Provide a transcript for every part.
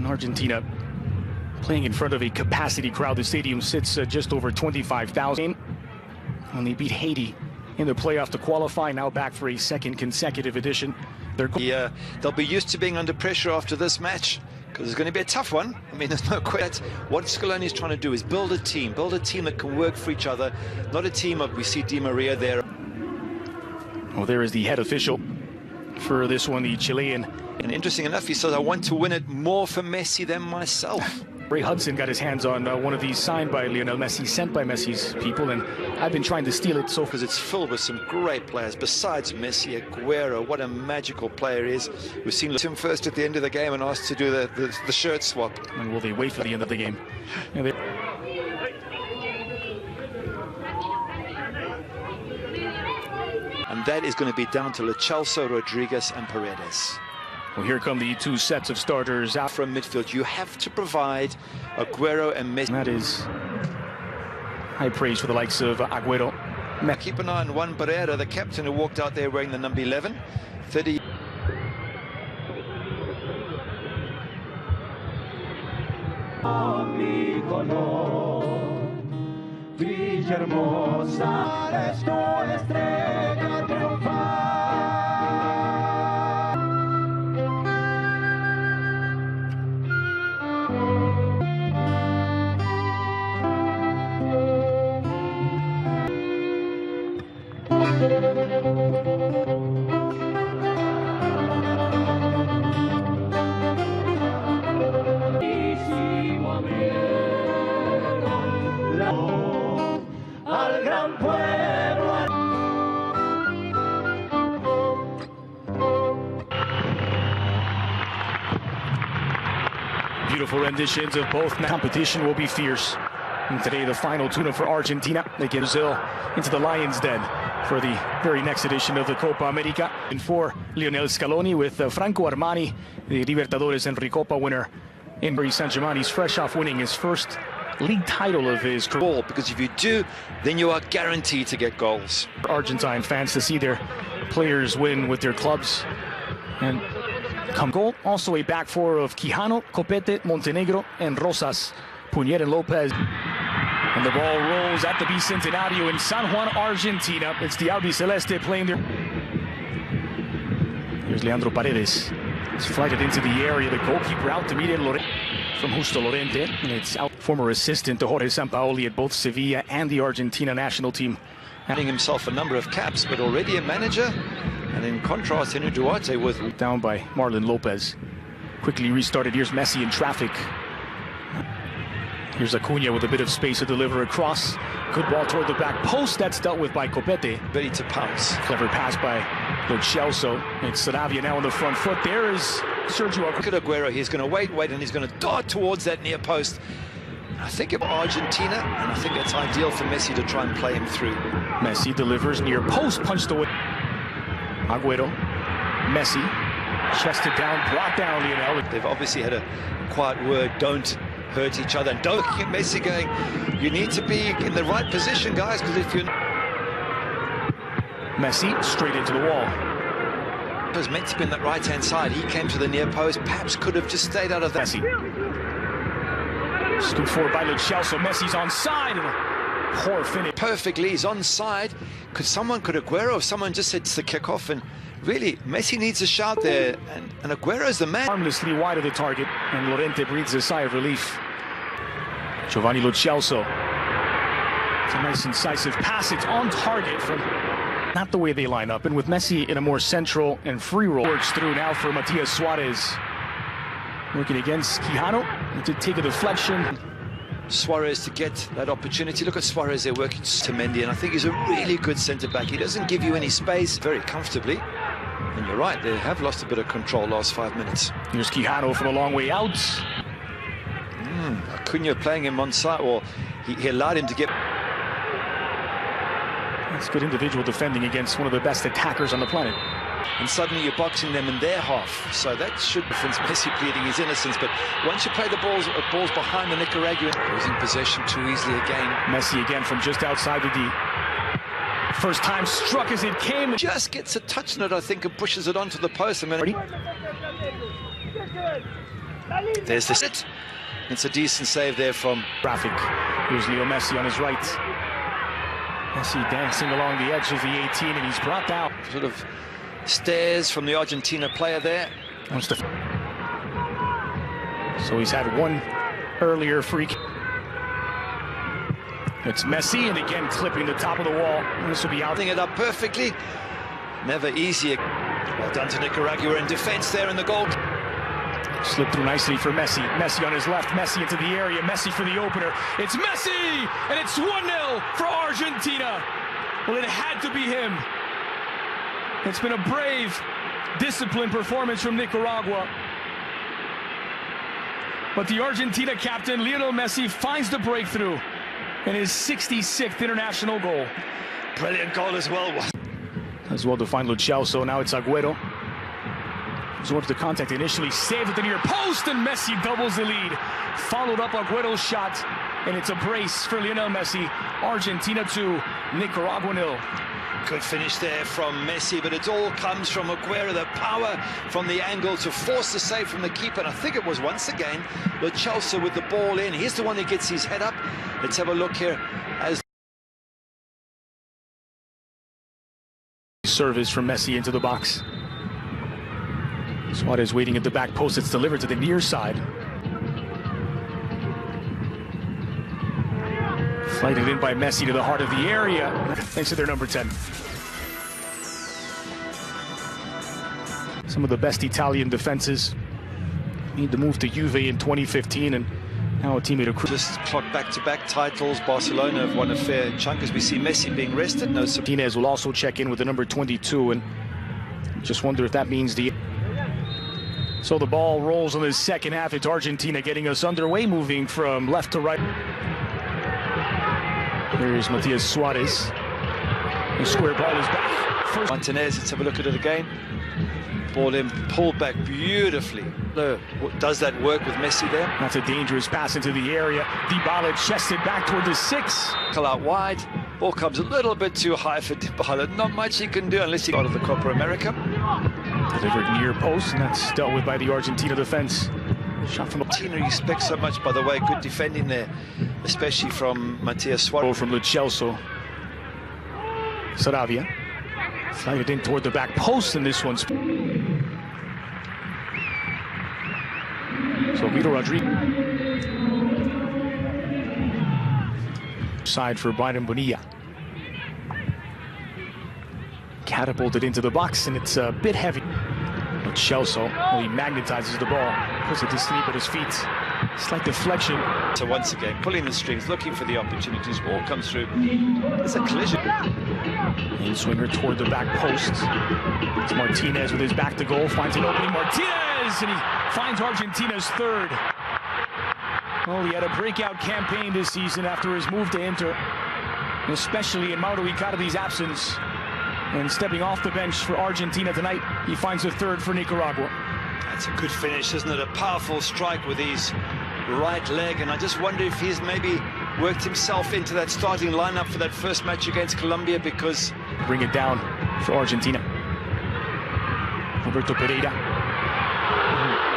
Argentina playing in front of a capacity crowd. The stadium sits just over 25,000. When they beat Haiti in the playoff to qualify, now back for a second consecutive edition. They'll be used to being under pressure after this match, because it's going to be a tough one. I mean, there's no question. What Scaloni is trying to do is build a team that can work for each other, not a team of, we see Di Maria there. Well, there is the head official for this one, the Chilean. And interesting enough, he says, I want to win it more for Messi than myself. Ray Hudson got his hands on one of these signed by Lionel Messi, sent by Messi's people, and I've been trying to steal it so far. Because it's filled with some great players. Besides Messi, Aguero, what a magical player he is. We've seen him first at the end of the game and asked to do the shirt swap. And will they wait for the end of the game? And that is going to be down to Lo Celso, Rodriguez and Paredes. Well, here come the two sets of starters out from midfield. You have to provide Aguero and Messi. And that is high praise for the likes of Aguero. Keep an eye on Juan Barrera, the captain who walked out there wearing the number 11. 30. Beautiful renditions of both. Competition will be fierce. And today, the final tune-up for Argentina. They get Brazil into the Lions' Den for the very next edition of the Copa America. And for Lionel Scaloni with Franco Armani, the Libertadores and Recopa winner in Paris Saint-Germain. He's fresh off winning his first league title of his career. Because if you do, then you are guaranteed to get goals. Argentine fans to see their players win with their clubs. And come goal, also a back four of Quijano, Copete, Montenegro, and Rosas, Puñer and Lopez. And the ball rolls at the Bicentenario in San Juan, Argentina. It's the Albiceleste playing there. Here's Leandro Paredes. It's flighted into the area. The goalkeeper out to meet it from Justo Lorente. And it's out. Former assistant to Jorge Sampaoli at both Sevilla and the Argentina national team. Having himself a number of caps, but already a manager. And in contrast, Henry Duarte with down by Marlon Lopez. Quickly restarted. Here's Messi in traffic. Here's Acuna with a bit of space to deliver across. Good ball toward the back post. That's dealt with by Copete. Ready to pounce. Clever pass by Lo Celso. It's Sarabia now on the front foot. There is Sergio Aguero. Look at Aguero. He's going to wait, and he's going to dart towards that near post. I think of Argentina, and I think it's ideal for Messi to try and play him through. Messi delivers near post, punched away. Aguero, Messi, chested down, brought down Lionel. They've obviously had a quiet word, don't hurt each other. And don't get Messi going, you need to be in the right position, guys, because if you're... Messi straight into the wall. It was meant to be in that right-hand side. He came to the near post, perhaps could have just stayed out of that. Messi. Scooped forward by Lo Celso. Messi's onside. And a poor finish. Perfectly, he's onside. Could Aguero, if someone just said it's the kickoff, and really, Messi needs a shout there, and Aguero's the man. Harmlessly wide of the target, and Lorente breathes a sigh of relief. Giovanni Lo Celso. It's a nice incisive pass. It's on target from not the way they line up, and with Messi in a more central and free role. Works through now for Matias Suarez. Working against Quijano to take a deflection. Suarez to get that opportunity. Look at Suarez there working to Mendy, and I think he's a really good centre-back. He doesn't give you any space very comfortably. And you're right, they have lost a bit of control last 5 minutes. Here's Quijano from a long way out. Acuna playing him on side, or he allowed him to get... That's good individual defending against one of the best attackers on the planet. And suddenly you're boxing them in their half. So that should be Messi pleading his innocence. But once you play the balls behind the Nicaraguan, losing possession too easily again. Messi again from just outside the D. First time struck as it came. Just gets a touch on it, I think, and pushes it onto the post. There's the sit. It's a decent save there from traffic. Here's Leo Messi on his right. Messi dancing along the edge of the 18, and he's brought down. Sort of stares from the Argentina player there. So he's had one earlier free kick. It's Messi, and again clipping the top of the wall. And this will be out. It up perfectly. Never easy. Well done to Nicaragua in defense there in the goal. Slipped through nicely for Messi. Messi on his left. Messi into the area. Messi for the opener. It's Messi! And it's 1-0 for Argentina. Well, it had to be him. It's been a brave, disciplined performance from Nicaragua. But the Argentina captain, Lionel Messi, finds the breakthrough in his 66th international goal. Brilliant goal as well. As well to find Lo Celso. Now it's Agüero. Absorbs the contact initially, saved at the near post, and Messi doubles the lead. Followed up Agüero's shot, and it's a brace for Lionel Messi. Argentina 2, Nicaragua 0. Good finish there from Messi, but it all comes from Agüero, the power from the angle to force the save from the keeper. And I think it was once again Lo Celso with the ball in. He's the one who gets his head up. Let's have a look here as service from Messi into the box. Suarez waiting at the back post. It's delivered to the near side. Flighted in by Messi to the heart of the area. Thanks to their number 10. Some of the best Italian defenses need to move to Juve in 2015, and now a teammate of just clocked back-to-back titles. Barcelona have won a fair chunk as we see Messi being rested. No, Martinez will also check in with the number 22, and just wonder if that means the... So the ball rolls in the second half. It's Argentina getting us underway, moving from left to right. Here's Matias Suarez. The square ball is back. First Martinez, let's have a look at it again. Ball in, pulled back beautifully. Does that work with Messi there? That's a dangerous pass into the area. Dybala chested back toward the 6. Call out wide. Ball comes a little bit too high for Dybala. Not much he can do unless he got out of the Copa America. Delivered near post, and that's dealt with by the Argentina defense. Shot from Argentina, you expect so much, by the way. Good defending there, especially from Matias Suarez. From Lo Celso. Saravia. Slided in toward the back post, and this one's... So Vito Rodriguez. Side for Byron Bonilla. Catapulted into the box, and it's a bit heavy. Lo Celso, well, he magnetizes the ball, puts it to sleep at his feet. Slight deflection. So once again, pulling the strings, looking for the opportunities. Ball comes through. It's a collision. In swinger toward the back post. It's Martinez with his back to goal. Finds an opening. Martinez! And he finds Argentina's third. Well, he had a breakout campaign this season after his move to Inter, especially in Mauro Icardi's absence. And stepping off the bench for Argentina tonight, he finds a third for Nicaragua. That's a good finish, isn't it? A powerful strike with his right leg, and I just wonder if he's maybe worked himself into that starting lineup for that first match against Colombia, because... Bring it down for Argentina. Roberto Pereira.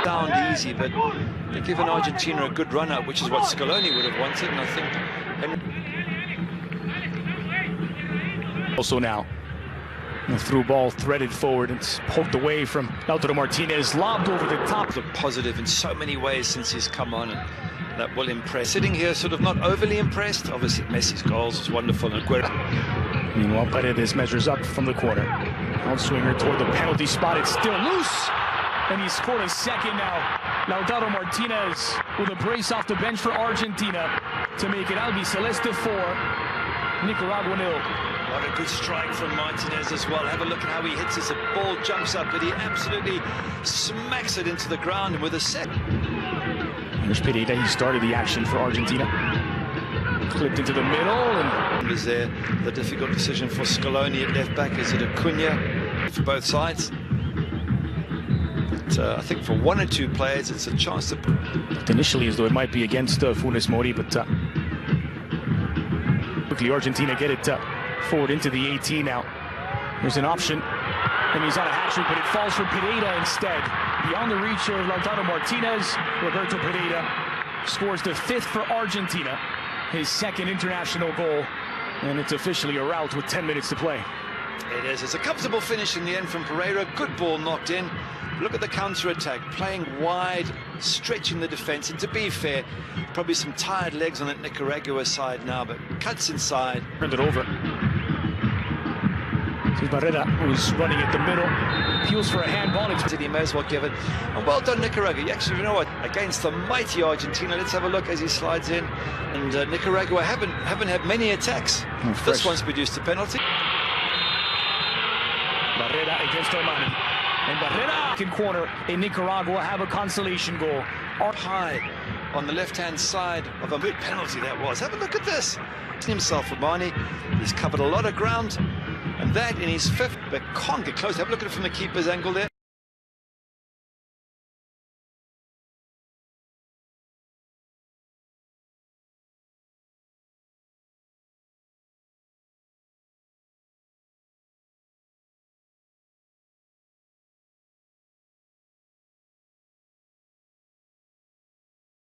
Down easy, but they've given Argentina a good run-up, which is what Scaloni would have wanted, and I think... Also now. A through ball threaded forward. It's poked away from Lautaro Martinez, lobbed over the top. Look positive in so many ways since he's come on, and that will impress. Sitting here sort of not overly impressed. Obviously Messi's goals was wonderful. And meanwhile, Paredes measures up from the corner. Outswinger toward the penalty spot. It's still loose, and he scored a second now. Lautaro Martinez with a brace off the bench for Argentina to make it Albiceleste 4, Nicaragua 0. What a good strike from Martinez as well. Have a look at how he hits as the ball jumps up, but he absolutely smacks it into the ground, and with a set. Here's Pereira. He started the action for Argentina. Clipped into the middle, and was there the difficult decision for Scaloni at left back? Is it Acuna for both sides? But, I think for one or two players, it's a chance to. Looked initially as though it might be against Funes Mori, but quickly Argentina get it forward into the 18 now. There's an option, and he's on a hat trick, but it falls for Pereira instead. beyond the reach of Lautaro Martinez. Roberto Pereira scores the 5th for Argentina, his 2nd international goal, and it's officially a rout with 10 minutes to play. It is. It's a comfortable finish in the end from Pereira. Good ball knocked in. Look at the counter-attack, playing wide, stretching the defense. And to be fair, probably some tired legs on that Nicaragua side now, but cuts inside. Turned it over. So Barrera, who's running at the middle, appeals for a handball. He may as well give it. And well done, Nicaragua. Actually, you know what? Against the mighty Argentina, let's have a look as he slides in. And Nicaragua haven't had many attacks. This one's produced a penalty. Barrera against Armani. And Barrera in corner in Nicaragua have a consolation goal. High on the left-hand side of a good penalty that was. Have a look at this. Himself, Armani. He's covered a lot of ground. And that in his 5th, but can't get close. Have a look at it from the keeper's angle there.